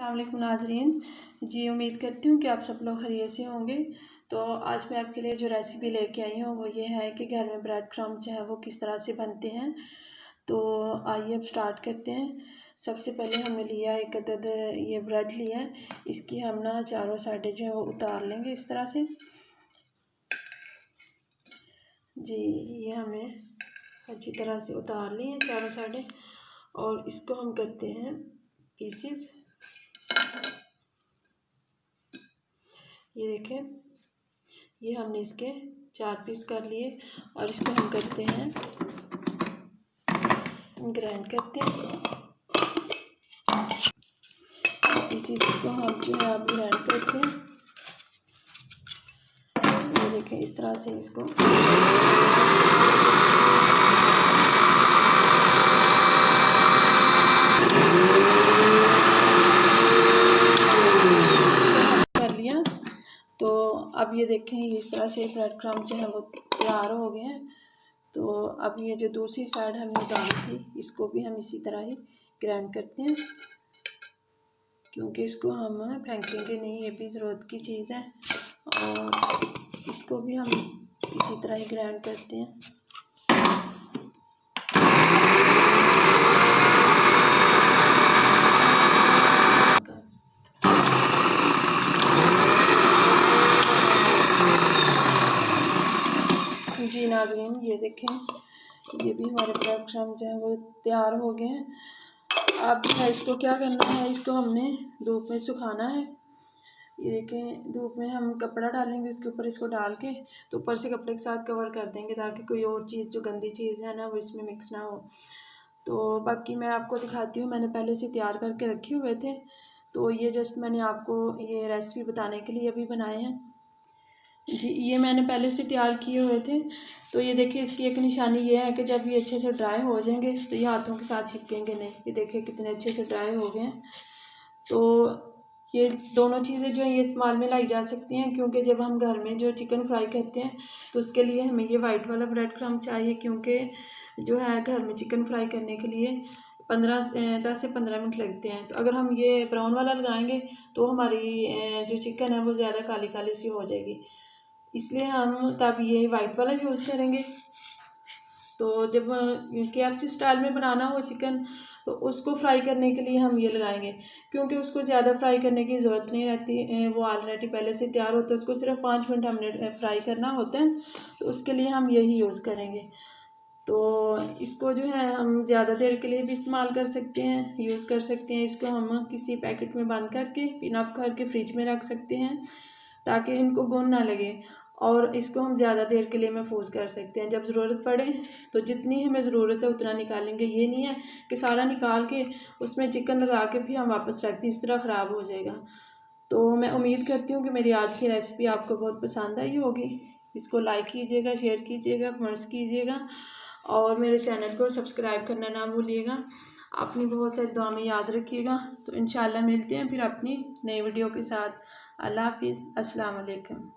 अस्सलाम वालेकुम नाज़रीन जी, उम्मीद करती हूँ कि आप सब लोग खैरियत से होंगे। तो आज मैं आपके लिए जो रेसिपी लेके आई हूँ वो ये है कि घर में ब्रेड क्रम्ब जो है वो किस तरह से बनते हैं। तो आइए अब स्टार्ट करते हैं। सबसे पहले हमने लिया एक अदद ये ब्रेड लिया है, इसकी हम ना चारों साइडें जो है वो उतार लेंगे इस तरह से। जी, ये हमने अच्छी तरह से उतार ली हैं चारों साइडें और इसको हम करते हैं पीसेस। ये देखें, ये हमने इसके 4 पीस कर लिए और इसको हम करते हैं ग्राइंड करते हैं। इसी को हम जो है अब ग्राइंड करते हैं। ये देखें, इस तरह से इसको कर लिया। तो अब ये देखें, ये इस तरह से ब्रेड क्रम्ब जो है वो तैयार हो गए हैं। तो अब ये जो दूसरी साइड हमने डाली थी इसको भी हम इसी तरह ही ग्राइंड करते हैं, क्योंकि इसको हम फेंकेंगे नहीं, ये भी ज़रूरत की चीज़ है। और इसको भी हम इसी तरह ही ग्राइंड करते हैं। जी नाज़रीन, ये देखें, ये भी हमारे ब्रेड क्रम्ब जो है वो तैयार हो गए हैं। अब जो है इसको क्या करना है, इसको हमने धूप में सुखाना है। ये देखें, धूप में हम कपड़ा डालेंगे, उसके ऊपर इसको डाल के तो ऊपर से कपड़े के साथ कवर कर देंगे ताकि कोई और चीज़ जो गंदी चीज़ है ना वो इसमें मिक्स ना हो। तो बाकी मैं आपको दिखाती हूँ, मैंने पहले से तैयार करके रखे हुए थे। तो ये जस्ट मैंने आपको ये रेसिपी बताने के लिए अभी बनाए हैं। जी, ये मैंने पहले से तैयार किए हुए थे। तो ये देखिए, इसकी एक निशानी ये है कि जब ये अच्छे से ड्राई हो जाएंगे तो ये हाथों के साथ चिपकेंगे नहीं। ये देखिए कितने अच्छे से ड्राई हो गए हैं। तो ये दोनों चीज़ें जो है ये इस्तेमाल में लाई जा सकती हैं, क्योंकि जब हम घर में जो चिकन फ्राई करते हैं तो उसके लिए हमें ये वाइट वाला ब्रेड क्रम्ब चाहिए, क्योंकि जो है घर में चिकन फ्राई करने के लिए 10 से 15 मिनट लगते हैं। तो अगर हम ये ब्राउन वाला लगाएंगे तो हमारी जो चिकन है वो ज़्यादा काली काली सी हो जाएगी, इसलिए हम तब ये वाइट वाला यूज़ करेंगे। तो जब KFC स्टाइल में बनाना हो चिकन तो उसको फ्राई करने के लिए हम ये लगाएंगे, क्योंकि उसको ज़्यादा फ्राई करने की ज़रूरत नहीं रहती, वो ऑलरेडी पहले से तैयार होता है। उसको सिर्फ 5 मिनट हमने फ्राई करना होता है, तो उसके लिए हम यही यूज़ करेंगे। तो इसको जो है हम ज़्यादा देर के लिए भी इस्तेमाल कर सकते हैं, यूज़ कर सकते हैं। इसको हम किसी पैकेट में बंद करके पिन अप करके फ्रिज में रख सकते हैं ताकि इनको घुन ना लगे, और इसको हम ज़्यादा देर के लिए महफूज कर सकते हैं। जब ज़रूरत पड़े तो जितनी हमें ज़रूरत है उतना निकालेंगे। ये नहीं है कि सारा निकाल के उसमें चिकन लगा के फिर हम वापस रख दें, इस तरह ख़राब हो जाएगा। तो मैं उम्मीद करती हूँ कि मेरी आज की रेसिपी आपको बहुत पसंद आई होगी। इसको लाइक कीजिएगा, शेयर कीजिएगा, कमेंट्स कीजिएगा और मेरे चैनल को सब्सक्राइब करना ना भूलिएगा। अपनी बहुत सारी दुआ में याद रखिएगा। तो इंशाल्लाह मिलते हैं फिर अपनी नई वीडियो के साथ। अल्लाह हाफिज़, अस्सलाम वालेकुम।